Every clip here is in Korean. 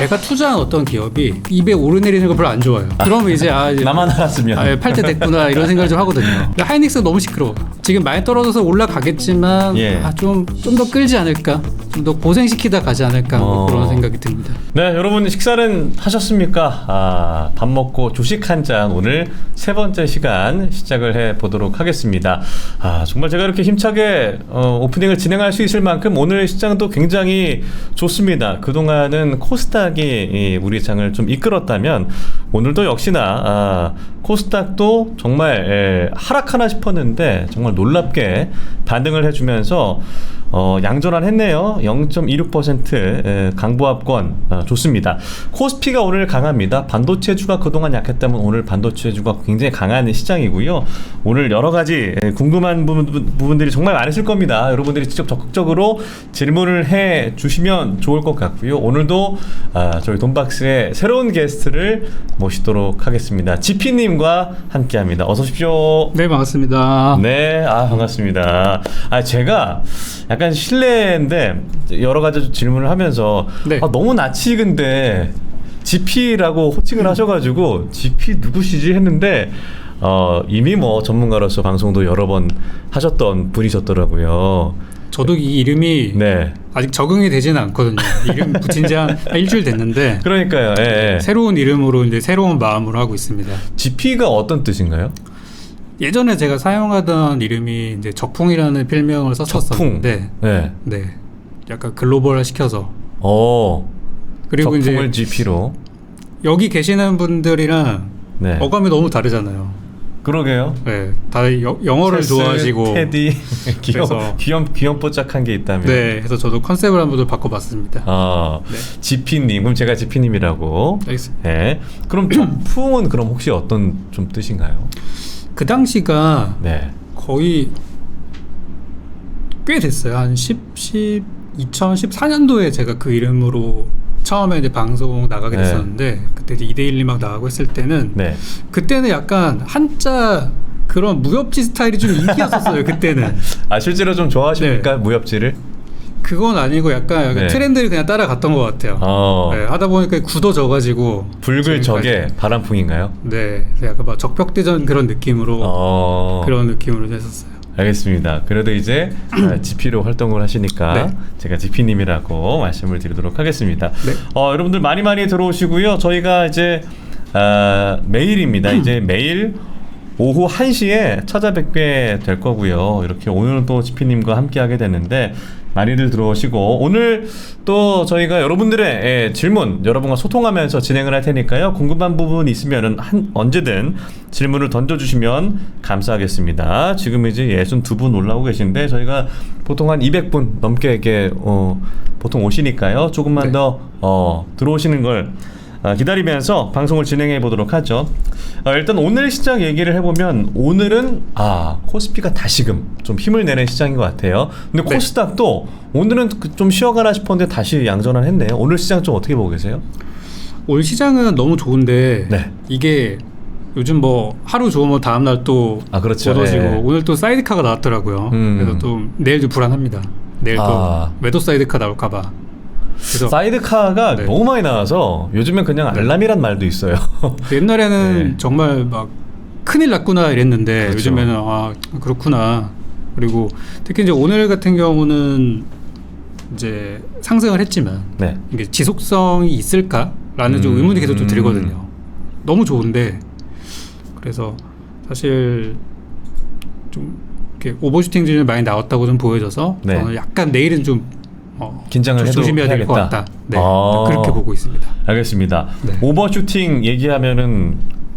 제가 투자한 어떤 기업이 입에 오르내리는 걸 별로 안 좋아해요. 그러면 이제 이제 나만 알았으면. 팔 때 됐구나 이런 생각을 좀 하거든요. 근데 하이닉스가 너무 시끄러워. 지금 많이 떨어져서 올라가겠지만 예. 좀 더 끌지 않을까, 좀 더 고생시키다 가지 않을까 뭐 그런 생각이 듭니다. 네, 여러분 식사는 하셨습니까? 밥 먹고 조식 한 잔 오늘 세 번째 시간 시작을 해 보도록 하겠습니다. 정말 제가 이렇게 힘차게 오프닝을 진행할 수 있을 만큼 오늘 시장도 굉장히 좋습니다. 그동안은 코스닥이 우리 장을 좀 이끌었다면 오늘도 역시나 코스닥도 정말 하락하나 싶었는데 정말 놀랍게 반등을 해주면서 양전환했네요. 0.26% 강보합권 좋습니다. 코스피가 오늘 강합니다. 반도체주가 그동안 약했다면 오늘 반도체주가 굉장히 강한 시장이고요. 오늘 여러 가지 궁금한 부분들이 정말 많으실 겁니다. 여러분들이 직접 적극적으로 질문을 해 주시면 좋을 것 같고요. 오늘도 저희 돈박스의 새로운 게스트를 모시도록 하겠습니다. 지피님과 함께합니다. 어서 오십시오. 네, 반갑습니다. 네, 반갑습니다. 제가 약간 실례인데 여러 가지 질문을 하면서 네. 너무 낯이 근데 GP라고 호칭을 하셔가지고 GP 누구시지 했는데 이미 뭐 전문가로서 방송도 여러 번 하셨던 분이셨더라고요. 저도 이 이름이 네. 아직 적응이 되지는 않거든요. 이름 붙인 지 한 일주일 됐는데 그러니까요. 예. 새로운 이름으로 이제 새로운 마음으로 하고 있습니다. GP가 어떤 뜻인가요? 예전에 제가 사용하던 이름이 이제 적풍이라는 필명을 썼었는데, 네. 네, 약간 글로벌화 시켜서. 그리고 적풍을 이제 GP로. 여기 계시는 분들이랑 네. 어감이 너무 다르잖아요. 그러게요. 네, 다 영어를 체스, 좋아하시고. 테디 그래서 귀염뽀짝한 게 있다면. 네, 그래서 저도 컨셉을 한번 바꿔봤습니다. 네. GP님, 그럼 제가 GP님이라고. 알겠습니다. 네. 그럼 적풍은 그럼 혹시 어떤 좀 뜻인가요? 그 당시가 네. 거의 꽤 됐어요. 한 2014년도에 제가 그 이름으로 처음에 이제 방송 나가게 됐었는데, 그때 이제 2대1 막 나가고 했을 때는, 네. 그때는 약간 한자 그런 무협지 스타일이 좀 인기였었어요. 그때는. 실제로 좀 좋아하십니까? 네. 무협지를? 그건 아니고 약간 네. 트렌드를 그냥 따라갔던 것 같아요. 네, 하다 보니까 굳어져가지고. 붉을 적의 바람풍인가요? 네, 그래서 약간 막 적벽대전 그런 느낌으로 그런 느낌으로 했었어요. 알겠습니다. 그래도 이제 GP로 활동을 하시니까 네. 제가 GP님이라고 말씀을 드리도록 하겠습니다. 네. 여러분들 많이 들어오시고요. 저희가 이제 매일입니다. 이제 매일 오후 1시에 찾아뵙게 될 거고요. 이렇게 오늘은 또 GP님과 함께 하게 되는데 많이들 들어오시고, 오늘 또 저희가 여러분들의 질문, 여러분과 소통하면서 진행을 할 테니까요. 궁금한 부분 있으면은 언제든 질문을 던져주시면 감사하겠습니다. 지금 이제 62분 올라오고 계신데 저희가 보통 한 200분 넘게 이렇게 보통 오시니까요. 조금만 네. 더 들어오시는 걸 기다리면서 방송을 진행해 보도록 하죠. 일단 오늘 시장 얘기를 해보면, 오늘은 코스피가 다시금 좀 힘을 내는 시장인 것 같아요. 근데 네. 코스닥도 오늘은 좀 쉬어가나 싶었는데 다시 양전환 했네요. 오늘 시장 좀 어떻게 보고 계세요? 올 시장은 너무 좋은데, 네. 이게 요즘 뭐 하루 좋으면 다음날 또 그렇죠. 얻어지고, 네. 오늘 또 사이드카가 나왔더라고요. 그래서 또 내일도 불안합니다. 내일 또 매도 사이드카 나올까봐. 그래서 사이드카가 네. 너무 많이 나와서 요즘엔 그냥 알람이란 말도 있어요. 옛날에는 네. 정말 막 큰일 났구나 이랬는데, 그렇죠. 요즘에는 그렇구나. 그리고 특히 이제 오늘 같은 경우는 이제 상승을 했지만, 네. 이게 지속성이 있을까라는 좀 의문이 계속 좀 들거든요. 너무 좋은데, 그래서 사실 좀 이렇게 오버슈팅들이 많이 나왔다고 좀 보여져서, 네. 저는 약간 내일은 좀 긴장을 조심해야 될 것 같다. 네, 그렇게 보고 있습니다. 알겠습니다. 네. 오버슈팅 얘기하면은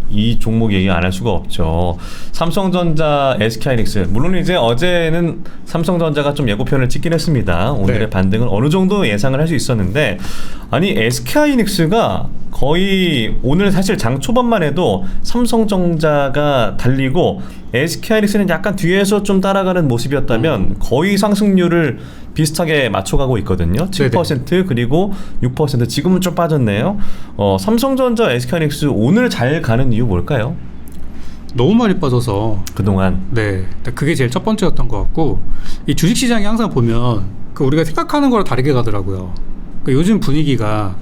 이 종목 얘기 안 할 수가 없죠. 삼성전자, SK하이닉스. 물론 이제 어제는 삼성전자가 좀 예고편을 찍긴 했습니다. 오늘의 네. 반등은 어느 정도 예상을 할 수 있었는데, 아니 SK하이닉스가 거의 오늘 사실 장 초반만 해도 삼성전자가 달리고 SK하이닉스는 약간 뒤에서 좀 따라가는 모습이었다면 거의 상승률을 비슷하게 맞춰가고 있거든요. 7% 그리고 6%. 지금은 좀 빠졌네요. 삼성전자, SK하이닉스 오늘 잘 가는 이유 뭘까요? 너무 많이 빠져서 그동안. 네, 그게 제일 첫 번째였던 것 같고, 이 주식시장이 항상 보면 우리가 생각하는 거랑 다르게 가더라고요. 요즘 분위기가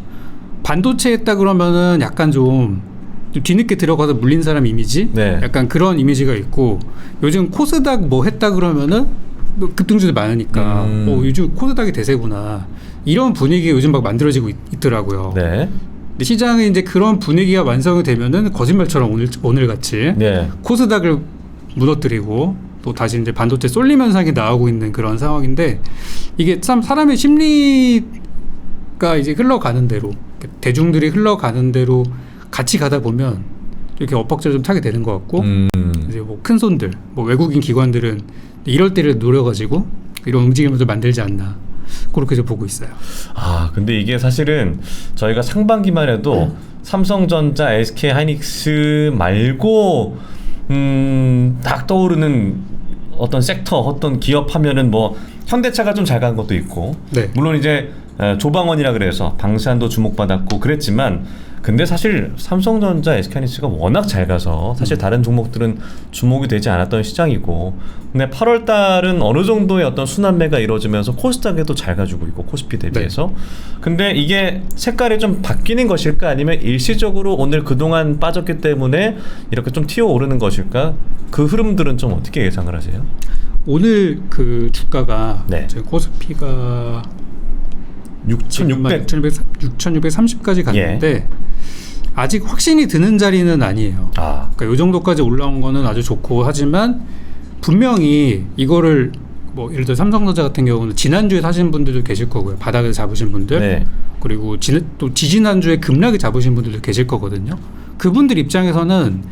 반도체 했다 그러면은 약간 좀 뒤늦게 들어가서 물린 사람 이미지? 네. 약간 그런 이미지가 있고 요즘 코스닥 뭐 했다 그러면은 급등주들 많으니까 요즘 코스닥이 대세구나. 이런 분위기 요즘 막 만들어지고 있더라고요. 네. 근데 시장에 이제 그런 분위기가 완성이 되면은 거짓말처럼 오늘 같이 네. 코스닥을 무너뜨리고 또 다시 이제 반도체 쏠림 현상이 나오고 있는 그런 상황인데 이게 참 사람의 심리가 이제 흘러가는 대로 대중들이 흘러가는 대로 같이 가다 보면 이렇게 엇박자를 좀 타게 되는 것 같고 이제 뭐 큰 손들, 뭐 외국인 기관들은 이럴 때를 노려가지고 이런 움직임을 좀 만들지 않나 그렇게 좀 보고 있어요. 아 근데 이게 사실은 저희가 상반기만 해도 삼성전자, SK 하이닉스 말고 딱 떠오르는 어떤 섹터, 어떤 기업 하면은 뭐 현대차가 좀 잘 간 것도 있고, 네. 물론 이제 조방원이라 그래서 방산도 주목받았고 그랬지만, 근데 사실 삼성전자, SK하이닉스가 워낙 잘 가서 사실 다른 종목들은 주목이 되지 않았던 시장이고, 근데 8월 달은 어느 정도의 어떤 순환매가 이루어지면서 코스닥에도 잘 가지고 있고 코스피 대비해서. 네. 근데 이게 색깔이 좀 바뀌는 것일까 아니면 일시적으로 오늘 그동안 빠졌기 때문에 이렇게 좀 튀어오르는 것일까? 그 흐름들은 좀 어떻게 예상을 하세요? 오늘 그 주가가 네. 코스피가 6,630까지 갔는데 예. 아직 확신이 드는 자리는 아니에요. 그러니까 이 정도까지 올라온 거는 아주 좋고 하지만 분명히 이거를 뭐 예를 들어 삼성전자 같은 경우는 지난주에 사신 분들도 계실 거고요. 바닥을 잡으신 분들. 네. 그리고 또 지지난주에 급락을 잡으신 분들도 계실 거거든요. 그분들 입장에서는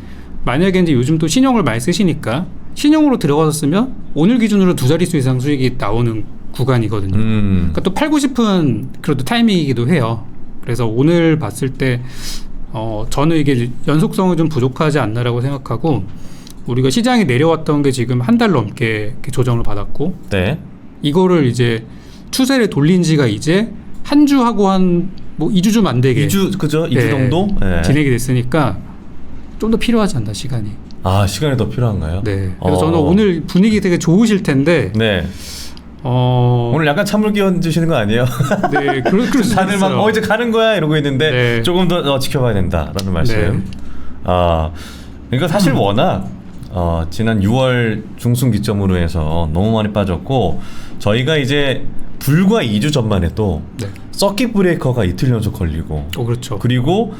만약에 이제 요즘 또 신용을 많이 쓰시니까 신용으로 들어가서 쓰면 오늘 기준으로 2자릿수 이상 수익이 나오는 구간이거든요. 그러니까 또 팔고 싶은 그래도 타이밍이기도 해요. 그래서 오늘 봤을 때 저는 이게 연속성이 좀 부족하지 않나라고 생각하고 우리가 시장이 내려왔던 게 지금 한 달 넘게 조정을 받았고 네. 이거를 이제 추세를 돌린 지가 이제 한 주 하고 한 뭐 2주 좀 안 되게 2주 그죠? 2주 네, 정도? 네. 진행이 됐으니까 좀 더 필요하지 않나 시간이. 아 시간이 더 필요한가요? 네. 그래서 저는 오늘 분위기 되게 좋으실 텐데. 네. 오늘 약간 찬물 끼얹으시는 거 아니에요? 네, 그럴 수 다들 있어요. 막 이제 가는 거야 이러고 있는데 네. 조금 더 지켜봐야 된다라는 말씀. 네. 그러니까 사실 워낙 지난 6월 중순 기점으로 해서 너무 많이 빠졌고 저희가 이제 불과 2주 전만 해도 네. 서킷 브레이커가 이틀 연속 걸리고 그렇죠. 그리고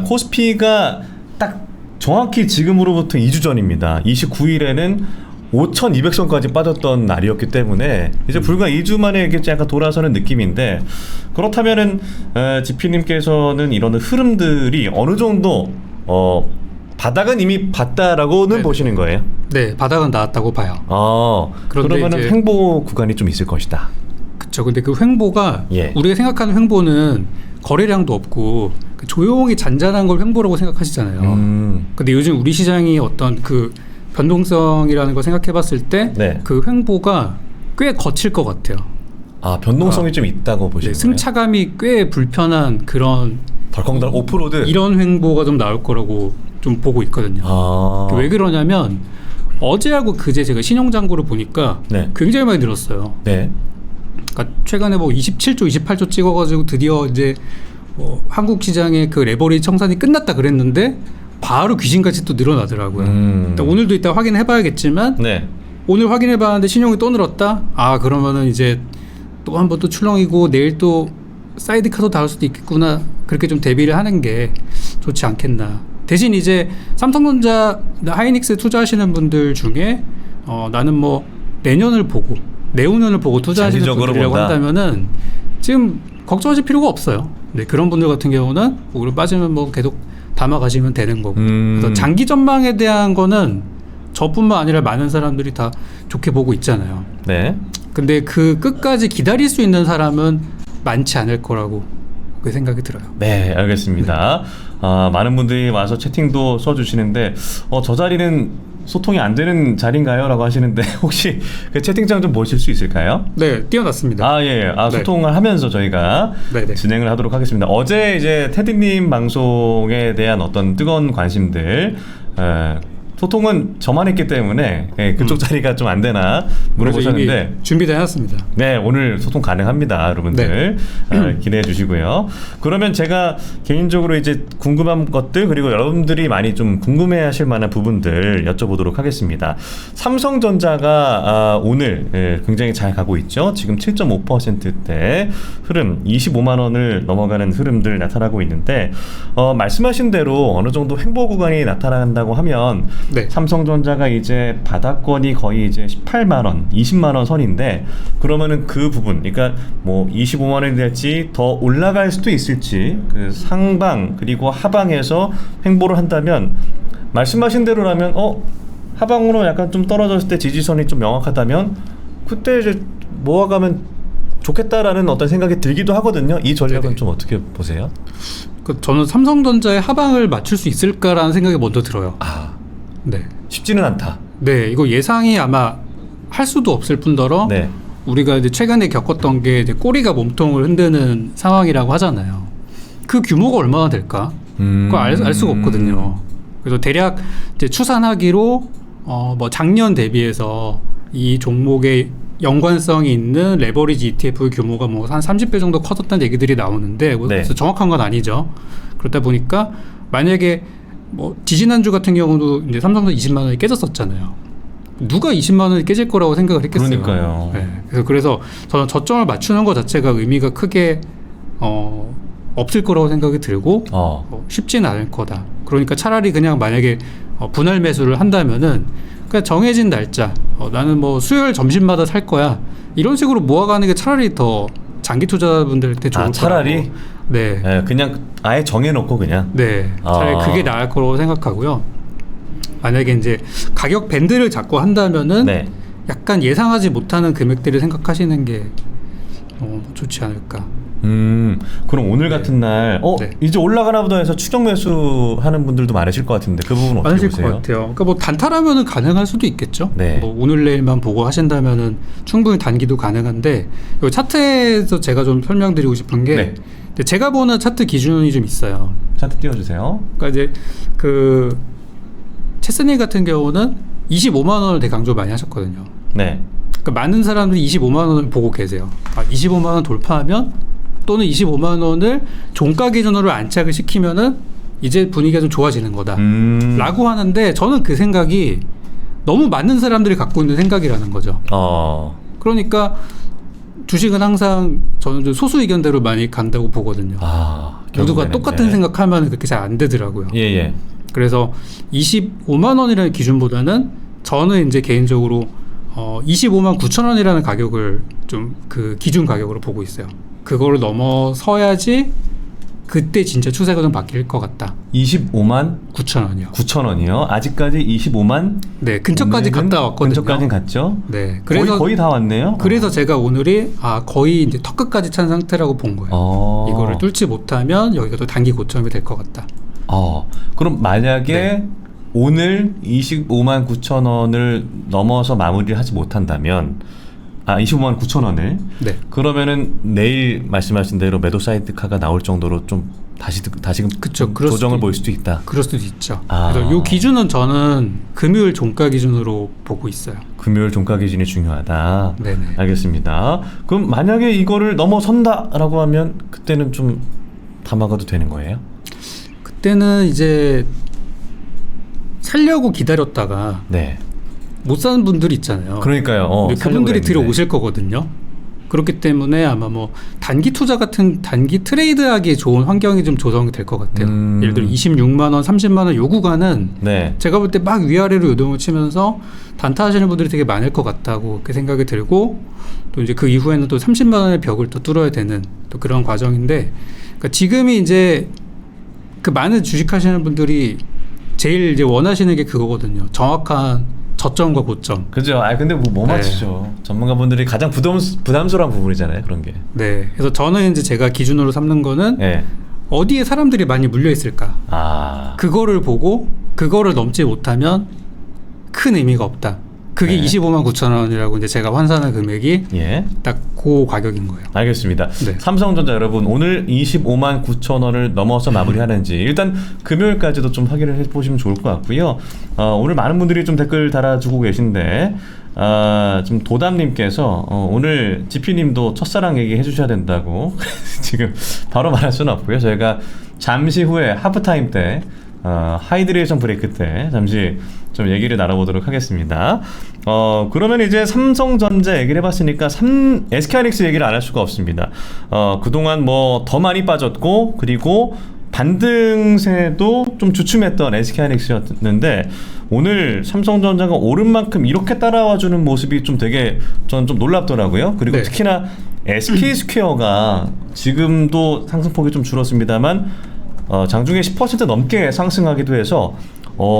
코스피가 딱 정확히 지금으로부터 2주 전입니다. 29일에는 5,200선까지 빠졌던 날이었기 때문에 이제 불과 2주 만에 이렇게 약간 돌아서는 느낌인데 그렇다면은 지피님께서는 이런 흐름들이 어느 정도 바닥은 이미 봤다라고는 네네. 보시는 거예요? 네, 바닥은 나왔다고 봐요. 그러면은 횡보 구간이 좀 있을 것이다. 그렇죠. 근데 그 횡보가 예. 우리가 생각하는 횡보는 거래량도 없고 조용히 잔잔한 걸 횡보라고 생각하시잖아요. 근데 요즘 우리 시장이 어떤 그 변동성이라는 걸 생각해봤을 때 그 횡보가 꽤 거칠 것 같아요. 변동성이 좀 있다고 보시는 거예요? 승차감이 꽤 불편한 그런 덜컹덜 오프로드 이런 횡보가 좀 나올 거라고 좀 보고 있거든요. 왜 그러냐면 어제하고 그제 제가 신용잔고를 보니까 굉장히 많이 늘었어요. 네. 그러니까 최근에 뭐 27조, 28조 찍어가지고 드디어 이제 한국 시장의 그 레버리지 청산이 끝났다 그랬는데 바로 귀신같이 또 늘어나더라고요. 오늘도 이따 확인해봐야겠지만 오늘 해봤는데 신용이 또 늘었다? 그러면은 이제 또 한 번 또 출렁이고 내일 또 사이드카도 다를 수도 있겠구나. 그렇게 좀 대비를 하는 게 좋지 않겠나. 대신 이제 삼성전자, 하이닉스 투자하시는 분들 중에 나는 뭐 내년을 보고 내후년을 보고 투자하시는 분들이라고 한다면은 지금 걱정하실 필요가 없어요. 네, 그런 분들 같은 경우는 오늘 빠지면 뭐 계속 담아가시면 되는 거고. 그래서 장기 전망에 대한 거는 저뿐만 아니라 많은 사람들이 다 좋게 보고 있잖아요. 네. 근데 그 끝까지 기다릴 수 있는 사람은 많지 않을 거라고 그 생각이 들어요. 네, 알겠습니다. 많은 분들이 와서 채팅도 써주시는데 저 자리는 소통이 안 되는 자리인가요? 라고 하시는데 혹시 그 채팅창 좀 보실 수 있을까요? 네, 띄워놨습니다. 예. 소통을 하면서 저희가 진행을 하도록 하겠습니다. 어제 이제 테디님 방송에 대한 어떤 뜨거운 관심들 소통은 저만 했기 때문에 그쪽 자리가 좀 안 되나 물어보셨는데 준비돼 놨습니다. 네, 오늘 소통 가능합니다, 여러분들. 기대해 주시고요. 그러면 제가 개인적으로 이제 궁금한 것들 그리고 여러분들이 많이 좀 궁금해하실 만한 부분들 여쭤보도록 하겠습니다. 삼성전자가 오늘 굉장히 잘 가고 있죠. 지금 7.5%대 흐름, 25만 원을 넘어가는 흐름들 나타나고 있는데 말씀하신 대로 어느 정도 횡보 구간이 나타난다고 하면 네. 삼성전자가 이제 바닥권이 거의 이제 18만 원, 20만 원 선인데 그러면은 그 부분, 그러니까 뭐 25만 원이 될지 더 올라갈 수도 있을지 그 상방 그리고 하방에서 횡보를 한다면 말씀하신 대로라면 하방으로 약간 좀 떨어졌을 때 지지선이 좀 명확하다면 그때 이제 모아가면 좋겠다라는 어떤 생각이 들기도 하거든요. 이 전략은 네네. 좀 어떻게 보세요? 저는 삼성전자의 하방을 맞출 수 있을까라는 생각이 먼저 들어요. 네. 쉽지는 않다. 네, 이거 예상이 아마 할 수도 없을 뿐더러 네. 우리가 이제 최근에 겪었던 게 이제 꼬리가 몸통을 흔드는 상황이라고 하잖아요. 그 규모가 얼마나 될까? 그거 알 수가 없거든요. 그래서 대략 이제 추산하기로 뭐 작년 대비해서 이 종목의 연관성이 있는 레버리지 ETF 규모가 뭐 한 30배 정도 커졌다는 얘기들이 나오는데 뭐 네. 정확한 건 아니죠. 그렇다 보니까 만약에 뭐 지지난주 같은 경우도 이제 삼성도 20만 원이 깨졌었잖아요. 누가 20만 원이 깨질 거라고 생각을 했겠어요. 그러니까요. 네. 그래서 저는 저점을 맞추는 것 자체가 의미가 크게 없을 거라고 생각이 들고 쉽지는 않을 거다. 그러니까 차라리 그냥 만약에 분할 매수를 한다면은 그냥 정해진 날짜 나는 뭐 수요일 점심마다 살 거야 이런 식으로 모아가는 게 차라리 더 장기 투자자분들한테 좋을 거라고. 차라리? 네. 네, 그냥 아예 정해놓고 그냥. 네. 차라리 그게 나을 거라고 생각하고요. 만약에 이제 가격 밴드를 잡고 한다면은 네. 약간 예상하지 못하는 금액들을 생각하시는 게 좋지 않을까. 그럼 오늘 같은 날 네. 이제 올라가나 보다 해서 추격 매수 하는 분들도 많으실 것 같은데 그 부분 어떻게 많으실 보세요? 것 같아요. 그러니까 뭐 단타라면은 가능할 수도 있겠죠. 네. 뭐 오늘 내일만 보고 하신다면은 충분히 단기도 가능한데 이 차트에서 제가 좀 설명드리고 싶은 게 네. 근데 제가 보는 차트 기준이 좀 있어요. 차트 띄워주세요. 그러니까 이제 그 체스님 같은 경우는 25만 원을 되게 강조 많이 하셨거든요. 네. 그러니까 많은 사람들이 25만 원을 보고 계세요. 25만 원 돌파하면 또는 25만 원을 종가 기준으로 안착을 시키면은 이제 분위기가 좀 좋아지는 거다. 라고 하는데 저는 그 생각이 너무 많은 사람들이 갖고 있는 생각이라는 거죠. 그러니까 주식은 항상 저는 좀 소수 의견대로 많이 간다고 보거든요. 모두가 똑같은 생각하면 그렇게 잘 안 되더라고요. 예. 그래서 25만 원이라는 기준보다는 저는 이제 개인적으로 25만 9천 원이라는 가격을 좀 그 기준 가격으로 보고 있어요. 그거를 넘어서야지 그때 진짜 추세가 좀 바뀔 것 같다. 25만 9천 원이요. 9천 원이요. 아직까지 25만. 네, 근처까지 갔다 왔거든요. 근처까지는 갔죠. 네, 그래서 거의 다 왔네요. 그래서 제가 오늘이 거의 이제 턱끝까지 찬 상태라고 본 거예요. 이거를 뚫지 못하면 여기가 또 단기 고점이 될 것 같다. 그럼 만약에 네. 오늘 25만 9천 원을 넘어서 마무리를 하지 못한다면 25만 9천 원을 네. 그러면은 내일 말씀하신 대로 매도 사이드카가 나올 정도로 좀 다시금 그쵸, 조정을 보일 수도 있다. 그럴 수도 있죠. 그래서 이 기준은 저는 금요일 종가 기준으로 보고 있어요. 금요일 종가 기준이 중요하다. 네네. 알겠습니다. 그럼 만약에 이거를 넘어선다라고 하면 그때는 좀 담아가도 되는 거예요? 그때는 이제 살려고 기다렸다가 네. 못 사는 분들이 있잖아요. 그러니까요. 근데 그분들이 들어오실 거거든요. 그렇기 때문에 아마 뭐 단기 투자 같은 단기 트레이드하기 좋은 환경이 좀 조성이 될 것 같아요. 예를 들어 26만 원, 30만 원 요 구간은 네. 제가 볼 때 막 위아래로 요동을 치면서 단타하시는 분들이 되게 많을 것 같다고 그렇게 생각이 들고 또 이제 그 이후에는 또 30만 원의 벽을 또 뚫어야 되는 또 그런 과정인데 그러니까 지금이 이제 그 많은 주식하시는 분들이 제일 이제 원하시는 게 그거거든요. 정확한 저점과 고점. 그죠. 근데 뭐 맞추죠. 전문가분들이 가장 부담스러운 부분이잖아요. 그런 게. 네. 그래서 저는 이제 제가 기준으로 삼는 거는 네. 어디에 사람들이 많이 물려 있을까. 그거를 보고 그거를 넘지 못하면 큰 의미가 없다. 그게 네. 25만 9천 원이라고 이제 제가 환산한 금액이 예. 딱 그 가격인 거예요. 알겠습니다. 네. 삼성전자 여러분 오늘 25만 9천 원을 넘어서 마무리하는지 일단 금요일까지도 좀 확인을 해보시면 좋을 것 같고요. 오늘 많은 분들이 좀 댓글 달아주고 계신데 좀 도담님께서 오늘 지피님도 첫사랑 얘기 해주셔야 된다고 지금 바로 말할 수는 없고요. 저희가 잠시 후에 하프타임 때 하이드레이션 브레이크 때 잠시 좀 얘기를 나눠보도록 하겠습니다. 그러면 이제 삼성전자 얘기를 해봤으니까 SK하이닉스 얘기를 안 할 수가 없습니다. 그동안 뭐 더 많이 빠졌고 그리고 반등세도 좀 주춤했던 SK하이닉스였는데 오늘 삼성전자가 오른 만큼 이렇게 따라와주는 모습이 좀 되게 저는 좀 놀랍더라고요. 그리고 네. 특히나 SK스퀘어가 지금도 상승폭이 좀 줄었습니다만 장중에 10% 넘게 상승하기도 해서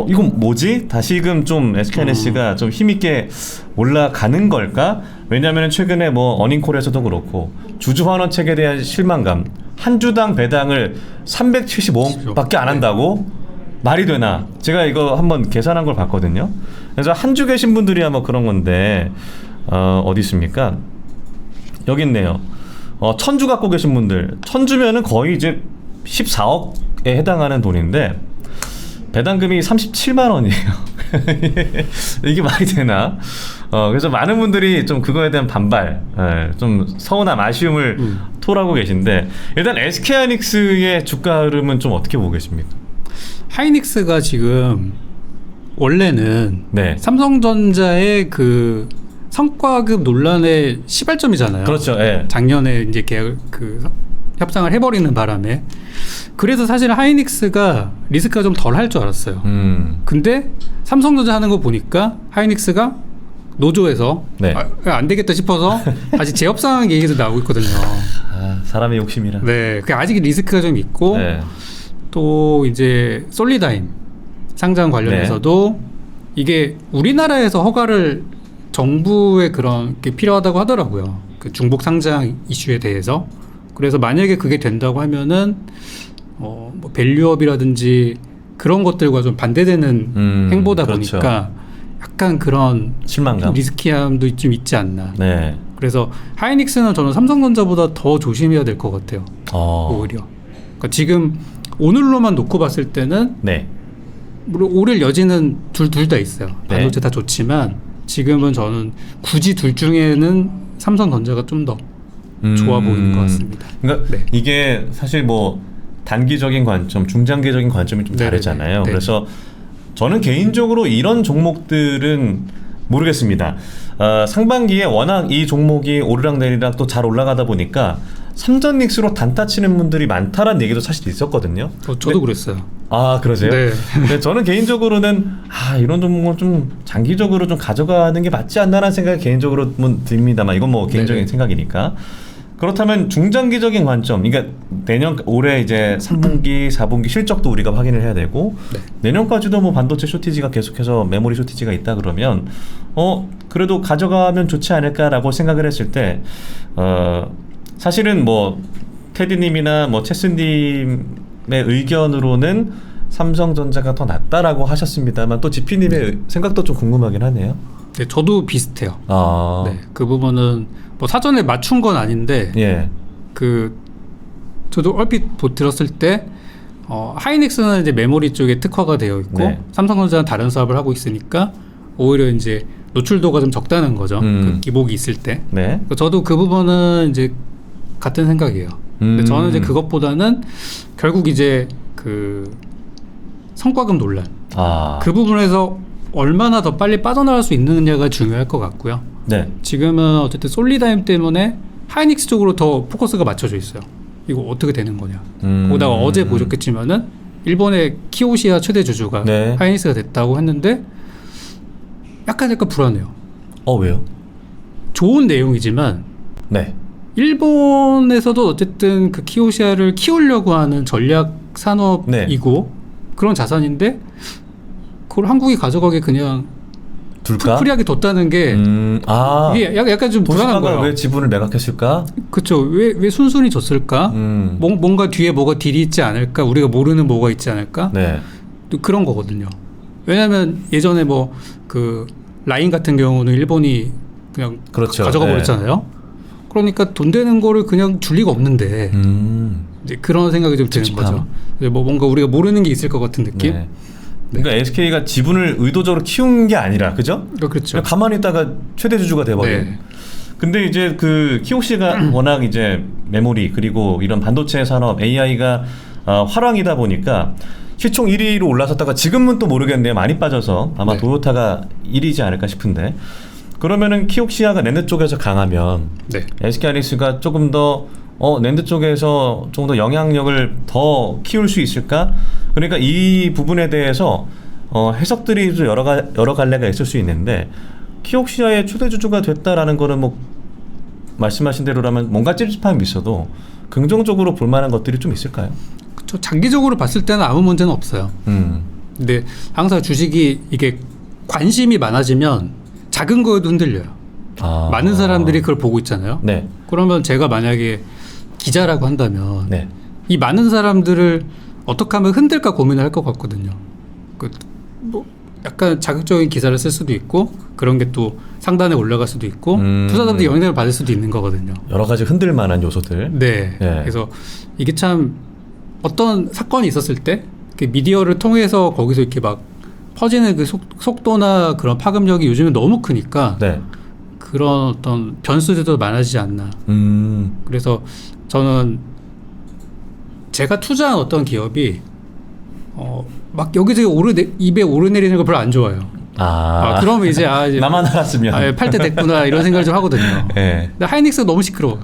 이건 뭐지? 다시금 좀 SK하이닉스가 좀 힘있게 올라가는 걸까? 왜냐하면 최근에 뭐 어닝콜에서도 그렇고 주주환원 책에 대한 실망감, 한 주당 배당을 375원밖에 안 한다고? 말이 되나? 제가 이거 한번 계산한 걸 봤거든요. 그래서 한 주 계신 분들이 아마 그런 건데 어디 있습니까? 여기 있네요. 1000주 갖고 계신 분들 1000주면은 거의 이제 14억에 해당하는 돈인데 배당금이 37만 원이에요. 이게 말이 되나? 그래서 많은 분들이 좀 그거에 대한 반발, 좀 서운함, 아쉬움을 토하고 계신데 일단 SK하이닉스의 주가 흐름은 좀 어떻게 보고 계십니까? 하이닉스가 지금 원래는 네. 삼성전자의 그 성과급 논란의 시발점이잖아요. 그렇죠. 예. 작년에 이제 계약 협상을 해버리는 바람에 그래서 사실 하이닉스가 리스크가 좀 덜 할 줄 알았어요. 근데 삼성전자 하는 거 보니까 하이닉스가 노조에서 네. 안 되겠다 싶어서 다시 재협상 얘기도 나오고 있거든요. 사람의 욕심이라. 네, 그 아직 리스크가 좀 있고 네. 또 이제 솔리다임 상장 관련해서도 이게 우리나라에서 허가를 정부의 그런 게 필요하다고 하더라고요. 그 중복 상장 이슈에 대해서. 그래서 만약에 그게 된다고 하면은 뭐 밸류업이라든지 그런 것들과 좀 반대되는 행보다 그렇죠. 보니까 약간 그런 실망감. 리스키함도 좀 있지 않나. 네. 그래서 하이닉스는 저는 삼성전자보다 더 조심해야 될 것 같아요. 오히려. 그러니까 지금 오늘로만 놓고 봤을 때는 네. 물론 오를 여지는 둘 다 있어요. 네. 반도체 다 좋지만 지금은 저는 굳이 둘 중에는 삼성전자가 좀 더 좋아 보이는 것 같습니다. 그러니까 네. 이게 사실 뭐 단기적인 관점, 중장기적인 관점이 좀 네네네. 다르잖아요. 네. 그래서 저는 개인적으로 이런 종목들은 모르겠습니다. 상반기에 워낙 이 종목이 오르락내리락 또 잘 올라가다 보니까 삼전닉스로 단타 치는 분들이 많다라는 얘기도 사실 있었거든요. 저도 그랬어요. 그러세요? 네. 근데 저는 개인적으로는 이런 종목은 좀 장기적으로 좀 가져가는 게 맞지 않나라는 생각이 개인적으로는 듭니다만 이건 뭐 개인적인 네네. 생각이니까. 그렇다면 중장기적인 관점, 그러니까 올해 이제 3분기, 4분기 실적도 우리가 확인을 해야 되고 네. 내년까지도 뭐 반도체 쇼티지가 계속해서 메모리 쇼티지가 있다 그러면 그래도 가져가면 좋지 않을까라고 생각을 했을 때 사실은 뭐 테디님이나 뭐 체스님의 의견으로는 삼성전자가 더 낫다라고 하셨습니다만 또 지피님의 생각도 좀 궁금하긴 하네요. 네, 저도 비슷해요. 아, 네, 그 부분은 뭐 사전에 맞춘 건 아닌데 예, 저도 얼핏 들었을 때 하이닉스는 이제 메모리 쪽에 특화가 되어 있고 네. 삼성전자는 다른 사업을 하고 있으니까 오히려 이제 노출도가 좀 적다는 거죠. 그 기복이 있을 때. 네, 저도 그 부분은 이제 같은 생각이에요. 근데 저는 이제 그것보다는 결국 이제 그 성과급 논란 그 부분에서 얼마나 더 빨리 빠져나갈 수 있느냐가 중요할 것 같고요. 네, 지금은 어쨌든 솔리다임 때문에 하이닉스 쪽으로 더 포커스가 맞춰져 있어요. 이거 어떻게 되는 거냐. 거기다가 어제 보셨겠지만은 일본의 키오시아 최대 주주가 네. 하이닉스가 됐다고 했는데 약간 불안해요. 왜요? 좋은 내용이지만 네, 일본에서도 어쨌든 그 키오시아를 키우려고 하는 전략 산업이고 그런 자산인데 그걸 한국이 가져가게 그냥 둘까? 프리하게 뒀다는 게 이게 약간 좀 불안한 거예요. 왜 지분을 매각했을까? 그렇죠. 왜 순순히 줬을까? 뭔가 뒤에 뭐가 딜이 있지 않을까? 우리가 모르는 뭐가 있지 않을까? 네, 또 그런 거거든요. 왜냐하면 예전에 뭐 그 라인 같은 경우는 일본이 그냥 그렇죠. 가져가 네. 버렸잖아요. 그러니까 돈 되는 거를 그냥 줄 리가 없는데 이제 그런 생각이 좀 드는 찝찝함. 거죠. 이제 뭐 뭔가 우리가 모르는 게 있을 것 같은 느낌. 네. 그러니까 SK가 지분을 의도적으로 키운 게 아니라 그죠? 그렇죠. 그냥 가만히 있다가 최대 주주가 돼버린. 네. 근데 이제 그 키옥시가 워낙 이제 메모리 그리고 이런 반도체 산업 AI가 화랑이다 보니까 시총 1위로 올라섰다가 지금은 또 모르겠네요. 많이 빠져서 아마 네. 도요타가 1위지 않을까 싶은데 그러면은 키옥시아가 낸드 쪽에서 강하면 네. SK하이닉스가 조금 더 낸드 쪽에서 좀 더 영향력을 더 키울 수 있을까? 그러니까 이 부분에 대해서 해석들이 좀 여러 갈래가 있을 수 있는데 키옥시아의 초대 주주가 됐다라는 거는 뭐 말씀하신 대로라면 뭔가 찝찝함이 있어도 긍정적으로 볼 만한 것들이 좀 있을까요? 그렇죠. 장기적으로 봤을 때는 아무 문제는 없어요. 근데 항상 주식이 이게 관심이 많아지면 작은 거에도 흔들려요. 많은 사람들이 그걸 보고 있잖아요. 네. 그러면 제가 만약에 기자라고 한다면 네. 이 많은 사람들을 어떻게 하면 흔들까 고민을 할 것 같거든요. 뭐 약간 자극적인 기사를 쓸 수도 있고 그런 게 또 상단에 올라갈 수도 있고 투자자들이 영향을 받을 수도 있는 거거든요. 여러 가지 흔들 만한 요소들. 네. 예. 그래서 이게 참 어떤 사건이 있었을 때 미디어를 통해서 거기서 이렇게 막 퍼지는 그 속도나 그런 파급력이 요즘은 너무 크니까 네. 그런 어떤 변수들도 많아지지 않나. 그래서 저는 제가 투자한 어떤 기업이 막 여기저기 입에 오르내리는 걸 별로 안 좋아해요. 그러면 이제 이제 나만 알았으면. 팔 때 됐구나 이런 생각을 좀 하거든요. 네. 근데 하이닉스가 너무 시끄러워요.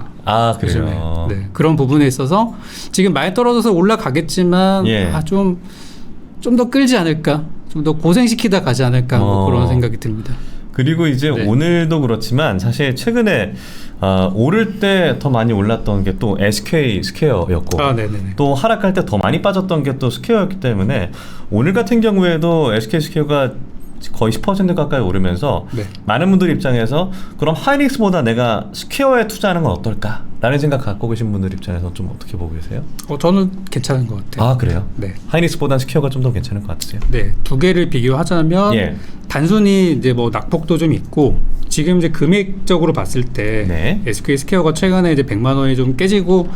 그래요. 네, 그런 부분에 있어서 지금 많이 떨어져서 올라가겠지만 예. 좀 더 끌지 않을까, 좀 더 고생시키다 가지 않을까 뭐 그런 생각이 듭니다. 그리고 이제 네. 오늘도 그렇지만 사실 최근에 오를 때 더 많이 올랐던 게 또 SK 스퀘어였고 네네네. 또 하락할 때 더 많이 빠졌던 게 또 스퀘어였기 때문에 오늘 같은 경우에도 SK 스퀘어가 거의 10% 가까이 오르면서 네. 많은 분들 입장에서 그럼 하이닉스보다 내가 스퀘어에 투자하는 건 어떨까라는 생각 갖고 계신 분들 입장에서 좀 어떻게 보고 계세요? 저는 괜찮은 것 같아요. 그래요? 네. 하이닉스보다는 스퀘어가 좀 더 괜찮을 것 같으세요? 네, 두 개를 비교하자면 예. 단순히 이제 뭐 낙폭도 좀 있고 지금 이제 금액적으로 봤을 때 네. SK 스퀘어가 최근에 이제 100만 원이 좀 깨지고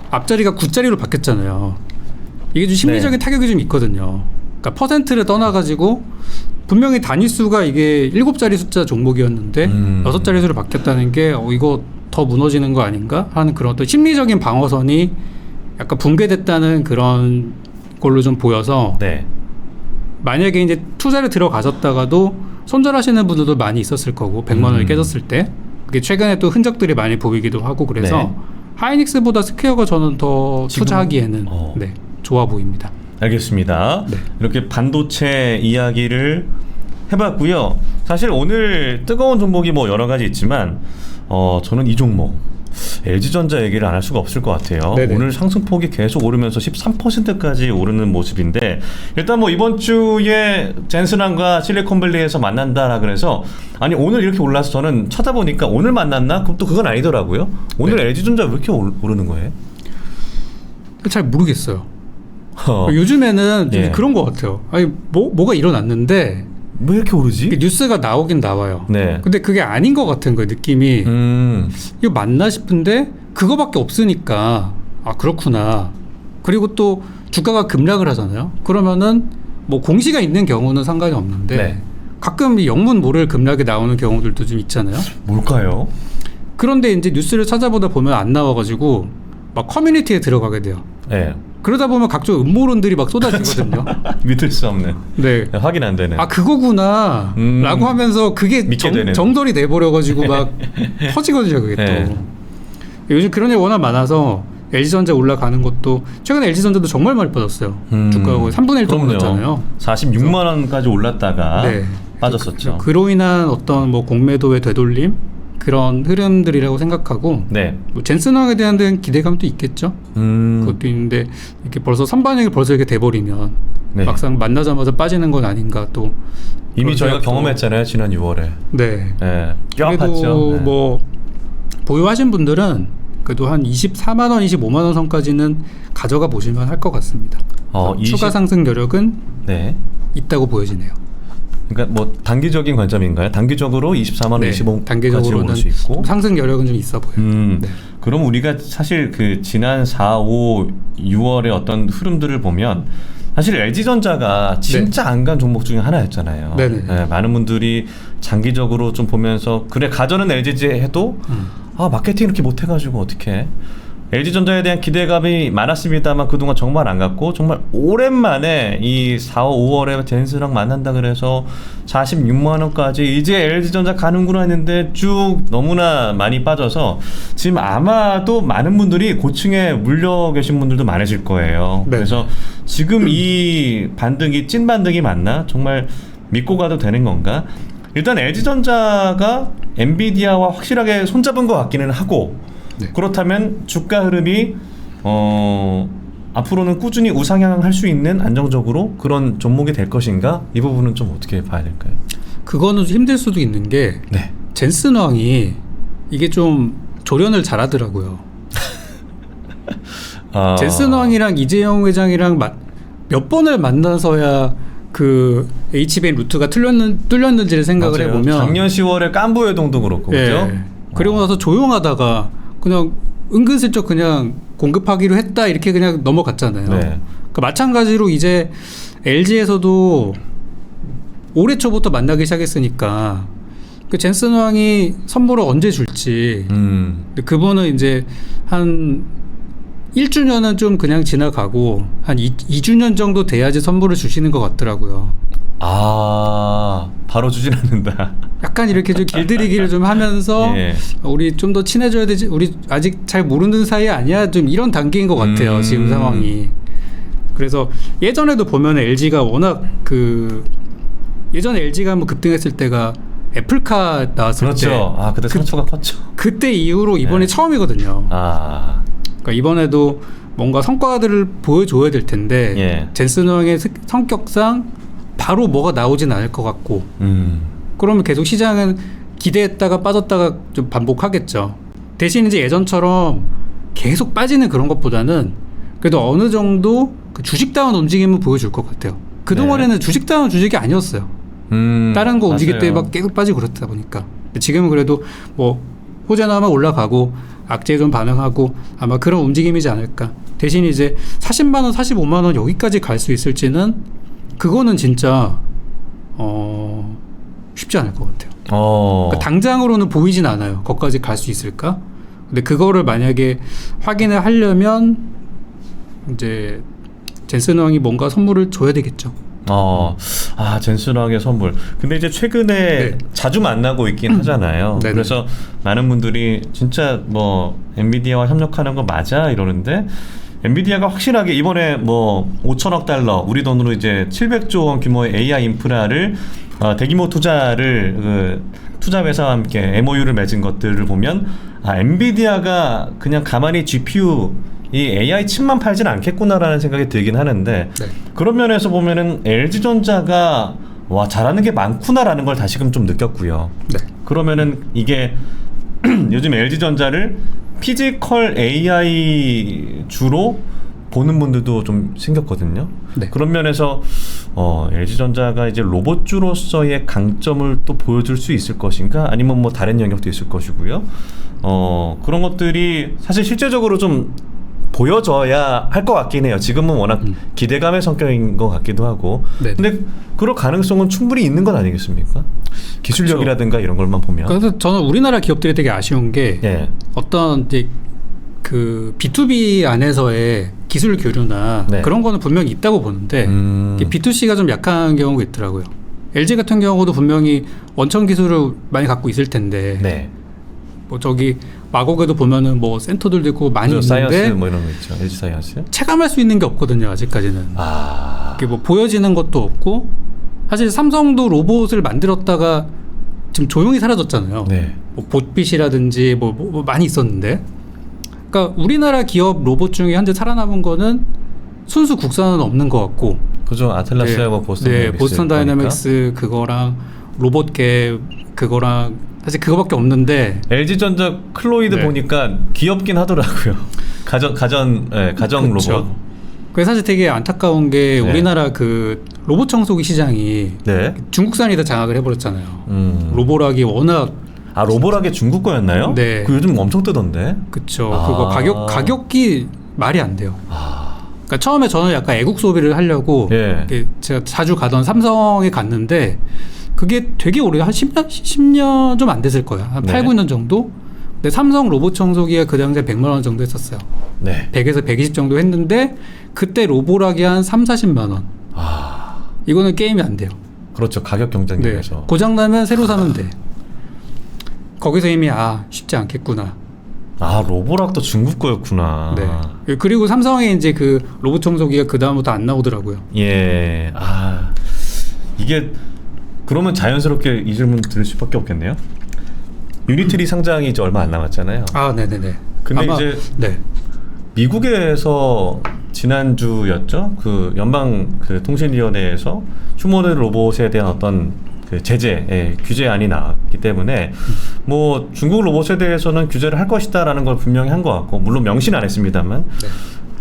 앞자리가 9자리로 바뀌었잖아요. 이게 좀 심리적인 네. 타격이 좀 있거든요. 그러니까 퍼센트를 떠나가지고 분명히 단위수가 이게 7자리 숫자 종목이었는데 6자리 수로 바뀌었다는 게 이거 더 무너지는 거 아닌가 하는 그런 어떤 심리적인 방어선이 약간 붕괴됐다는 그런 걸로 좀 보여서 네. 만약에 이제 투자를 들어가셨다가도 손절하시는 분들도 많이 있었을 거고 100만 원이 깨졌을 때 그게 최근에 또 흔적들이 많이 보이기도 하고 그래서 네. 하이닉스보다 스퀘어가 저는 더 지금? 투자하기에는 네, 좋아 보입니다. 알겠습니다. 네. 이렇게 반도체 이야기를 해봤고요. 사실 오늘 뜨거운 종목이 뭐 여러 가지 있지만 저는 이 종목 LG전자 얘기를 안 할 수가 없을 것 같아요. 네네. 오늘 상승폭이 계속 오르면서 13%까지 오르는 모습인데 일단 뭐 이번 주에 젠슨항과 실리콘밸리에서 만난다라 그래서 아니 오늘 이렇게 올라서 저는 찾아보니까 오늘 만났나? 그럼 또 그건 아니더라고요. 오늘 네. LG전자 왜 이렇게 오르는 거예요? 잘 모르겠어요. 요즘에는 좀 예. 그런 것 같아요. 아니 뭐가 일어났는데 왜 이렇게 오르지? 뉴스가 나오긴 나와요. 네. 근데 그게 아닌 것 같은 거예요. 느낌이 이거 맞나 싶은데 그거밖에 없으니까 그렇구나. 그리고 또 주가가 급락을 하잖아요. 그러면은 뭐 공시가 있는 경우는 상관이 없는데 네. 가끔 이 영문 모를 급락이 나오는 경우들도 좀 있잖아요. 뭘까요? 그런데 이제 뉴스를 찾아보다 보면 안 나와가지고 막 커뮤니티에 들어가게 돼요. 네. 그러다 보면 각종 음모론들이 막 쏟아지거든요. 믿을 수 없는. 네. 확인 안 되는. 그거구나 라고 하면서 그게 믿게 되는. 정설이 돼버려가지고 막 터지거든요. 그게 네. 또 요즘 그런 일 워낙 많아서 LG전자 올라가는 것도 최근에 LG전자도 정말 많이 빠졌어요. 주가가 거의 3분의 1 정도 올랐잖아요. 46만 원까지 올랐다가 네. 빠졌었죠. 그로 인한 어떤 뭐 공매도의 되돌림 그런 흐름들이라고 생각하고 네. 뭐 젠슨항에 대한 데는 기대감도 있겠죠. 그것도 있는데 이렇게 벌써 선반영이 벌써 이렇게 돼버리면 네. 막상 만나자마자 빠지는 건 아닌가 또 이미 그런 저희가 생각도- 경험했잖아요. 지난 6월에. 네. 네. 뼈 그래도 아팠죠. 네. 뭐 보유하신 분들은 그래도 한 24만 원, 25만 원 선까지는 가져가 보시면 할 것 같습니다. 추가 상승 여력은 네. 있다고 보여지네요. 그러니까 뭐 단기적인 관점인가요? 단기적으로 24만 원, 네, 25까지 단기적으로는 오를 수 있고 좀 상승 여력은 좀 있어 보여요. 네. 그럼 우리가 사실 그 지난 4, 5, 6월의 어떤 흐름들을 보면 사실 LG전자가 진짜 안 간 종목 중에 하나였잖아요. 네네. 네, 많은 분들이 장기적으로 좀 보면서 그래 가전은 LG지 해도 아 마케팅 이렇게 못해가지고 어떻게 LG전자에 대한 기대감이 많았습니다만 그동안 정말 안 갔고 정말 오랜만에 이 4, 5월에 젠스랑 만난다 그래서 46만 원까지 이제 LG전자 가는구나 했는데 쭉 너무나 많이 빠져서 지금 아마도 많은 분들이 고층에 물려 계신 분들도 많으실 거예요. 네. 그래서 지금 이 반등이 찐 반등이 맞나? 정말 믿고 가도 되는 건가? 일단 LG전자가 엔비디아와 확실하게 손잡은 것 같기는 하고 네. 그렇다면 주가 흐름이 앞으로는 꾸준히 우상향할 수 있는 안정적으로 그런 종목이 될 것인가? 이 부분은 좀 어떻게 봐야 될까요? 그거는 좀 힘들 수도 있는 게 네. 젠슨 왕이 이게 좀 조련을 잘하더라고요. 젠슨 왕이랑 이재용 회장이랑 몇 번을 만나서야 그 HBM 루트가 뚫렸는지를 생각을 맞아요. 해보면 작년 10월에 깐부회동도 그렇고 예. 그죠? 그리고 나서 조용하다가 그냥 은근슬쩍 그냥 공급하기로 했다 이렇게 그냥 넘어갔잖아요. 네. 그러니까 마찬가지로 이제 LG에서도 올해 초부터 만나기 시작했으니까 그 젠슨 왕이 선물을 언제 줄지 근데 그분은 이제 한 1주년은 좀 그냥 지나가고 한 2주년 정도 돼야지 선물을 주시는 것 같더라고요. 아 바로 주진 않는다. 약간 이렇게 좀 길들이기를 좀 하면서 예. 우리 좀 더 친해져야 되지, 우리 아직 잘 모르는 사이 아니야, 좀 이런 단계인 것 같아요. 지금 상황이. 그래서 예전에도 보면 LG가 워낙 예전에 LG가 뭐 급등했을 때가 애플카 나왔을 때 그렇죠. 아 그때 상처가 컸죠. 그때 이후로 이번에 처음이거든요. 아 그러니까 이번에도 뭔가 성과들을 보여줘야 될 텐데 예. 젠슨 왕의 성격상 바로 뭐가 나오진 않을 것 같고 그러면 계속 시장은 기대했다가 빠졌다가 좀 반복하겠죠. 대신 이제 예전처럼 계속 빠지는 그런 것보다는 그래도 어느 정도 그 주식다운 움직임을 보여줄 것 같아요. 그동안에는 주식다운 주식이 아니었어요. 다른 거 움직일 때 막 계속 빠지고 그렇다 보니까. 근데 지금은 그래도 뭐 호재나마 올라가고 악재에 좀 반응하고 아마 그런 움직임이지 않을까. 대신 이제 40만 원, 45만 원 여기까지 갈 수 있을지는 그거는 진짜 쉽지 않을 것 같아요. 그러니까 당장으로는 보이진 않아요. 거기까지 갈 수 있을까? 근데 그거를 만약에 확인을 하려면 이제 젠슨 왕이 뭔가 선물을 줘야 되겠죠. 젠슨 왕의 선물. 근데 이제 최근에 네. 자주 만나고 있긴 하잖아요. 네네. 그래서 많은 분들이 진짜 뭐 엔비디아와 협력하는 거 맞아 이러는데 엔비디아가 확실하게 이번에 뭐 5천억 달러 우리 돈으로 이제 700조 원 규모의 AI 인프라를 대규모 투자를 투자 회사와 함께 MOU를 맺은 것들을 보면 엔비디아가 그냥 가만히 GPU 이 AI 칩만 팔진 않겠구나라는 생각이 들긴 하는데 네. 그런 면에서 보면은 LG전자가 와 잘하는 게 많구나라는 걸 다시금 좀 느꼈고요. 네. 그러면은 이게 요즘 LG전자를 피지컬 AI 주로 보는 분들도 좀 생겼거든요. 네. 그런 면에서 LG전자가 이제 로봇주로서의 강점을 또 보여줄 수 있을 것인가 아니면 뭐 다른 영역도 있을 것이고요. 그런 것들이 사실 실제적으로 좀 보여져야 할 것 같긴 해요. 지금은 워낙 기대감의 성격인 것 같기도 하고. 네. 근데 그럴 가능성은 충분히 있는 건 아니겠습니까? 기술력이라든가 이런 걸만 보면. 그래서 저는 우리나라 기업들이 되게 아쉬운 게 예. 어떤 이제 그 B2B 안에서의 기술 교류나 네. 그런 거는 분명히 있다고 보는데 B2C가 좀 약한 경우가 있더라고요. LG 같은 경우도 분명히 원천 기술을 많이 갖고 있을 텐데 네. 뭐 저기 마곡에도 보면은 뭐 센터들도 있고 많이 있는데 사이언스 뭐 이런 거 있죠. LG 사이언스. 체감할 수 있는 게 없거든요. 아직까지는. 아. 이게 뭐 보여지는 것도 없고 사실 삼성도 로봇을 만들었다가 지금 조용히 사라졌잖아요. 네. 뭐 봇빛이라든지 뭐 많이 있었는데, 그러니까 우리나라 기업 로봇 중에 현재 살아남은 거는 순수 국산은 없는 것 같고. 그죠. 아틀라스하고 보스턴 다이내믹스. 보스턴 다이내믹스 그거랑 로봇계 그거랑 사실 그거밖에 없는데. LG전자 클로이드 네. 보니까 귀엽긴 하더라고요. 가정 그쵸. 로봇. 그게 사실 되게 안타까운 게 네. 우리나라 그 로봇 청소기 시장이 네. 중국산에다 장악을 해버렸잖아요. 로보락이 워낙 아 로보락이 중국 거였나요? 네. 그 요즘 엄청 뜨던데. 그쵸. 아. 그거 가격이 말이 안 돼요. 그러니까 처음에 저는 약간 애국 소비를 하려고 예. 이렇게 제가 자주 가던 삼성에 갔는데 그게 되게 오래 한 10년 좀 안 됐을 거야. 한 네. 8, 9년 정도. 근데 삼성 로봇 청소기가 그 당시에 100만 원 정도 했었어요. 네. 100에서 120 정도 했는데 그때 로보락이 한 3, 40만 원. 아 이거는 게임이 안 돼요. 그렇죠. 가격 네. 경쟁력에서. 고장 나면 새로 사면 돼. 거기서 이미 쉽지 않겠구나. 아 로보락도 중국 거였구나. 네. 그리고 삼성에 이제 그 로봇 청소기가 그 다음부터 안 나오더라고요. 예. 아 이게 그러면 자연스럽게 이 질문 드릴 수밖에 없겠네요. 유니트리 상장이 이제 얼마 안 남았잖아요. 네네네. 근데 아마, 이제 네. 미국에서 지난주였죠. 그 연방 그 통신위원회에서 휴머노이드 로봇에 대한 어떤 그 제재, 규제안이 나왔기 때문에 뭐 중국 로봇에 대해서는 규제를 할 것이다라는 걸 분명히 한 것 같고 물론 명시는 안 했습니다만 네.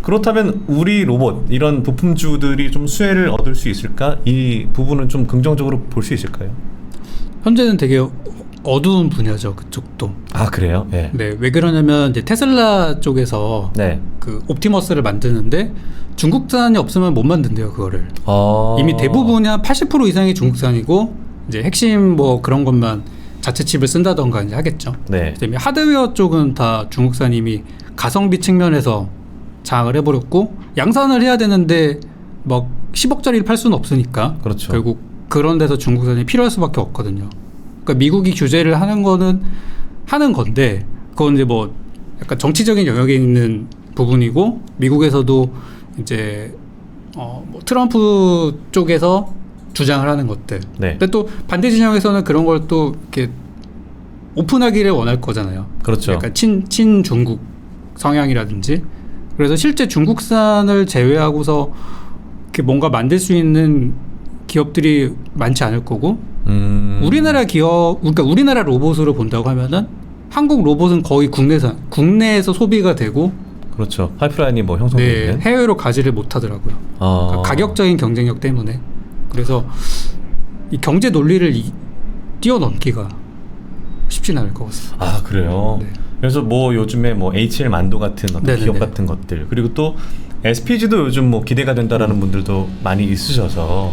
그렇다면 우리 로봇 이런 부품주들이 좀 수혜를 얻을 수 있을까? 이 부분은 좀 긍정적으로 볼 수 있을까요? 현재는 되게 어두운 분야죠. 그쪽도. 아 그래요? 예. 네. 왜 그러냐면 이제 테슬라 쪽에서 네. 그 옵티머스를 만드는데 중국산이 없으면 못 만든대요. 그거를. 어... 이미 대부분이 한 80% 이상이 중국산이고 이제 핵심 뭐 그런 것만 자체 칩을 쓴다던가 이제 하겠죠. 네. 그다음에 하드웨어 쪽은 다 중국산 이미 가성비 측면에서 장악을 해버렸고 양산을 해야 되는데 막 10억짜리를 팔 수는 없으니까 그렇죠. 결국 그런 데서 중국산이 필요할 수밖에 없거든요. 그러니까 미국이 규제를 하는 거는 하는 건데 그건 이제 뭐 약간 정치적인 영역에 있는 부분이고 미국에서도 이제 뭐 트럼프 쪽에서 주장을 하는 것들. 네. 근데 또 반대 진영에서는 그런 걸 또 이렇게 오픈하기를 원할 거잖아요. 그렇죠. 약간 친중국 성향이라든지. 그래서 실제 중국산을 제외하고서 이렇게 뭔가 만들 수 있는 기업들이 많지 않을 거고 우리나라 기업, 그러니까 우리나라 로봇으로 본다고 하면은 한국 로봇은 거의 국내에서 소비가 되고 그렇죠. 파이프라인이 뭐 형성되어 네, 있는. 해외로 가지를 못하더라고요. 그러니까 가격적인 경쟁력 때문에. 그래서 이 경제 논리를 뛰어넘기가 쉽진 않을 것 같습니다. 아 그래요. 네. 그래서 뭐 요즘에 뭐 HL 만도 같은 어떤 네네네. 기업 같은 것들 그리고 또 SPG도 요즘 뭐 기대가 된다라는 분들도 많이 있으셔서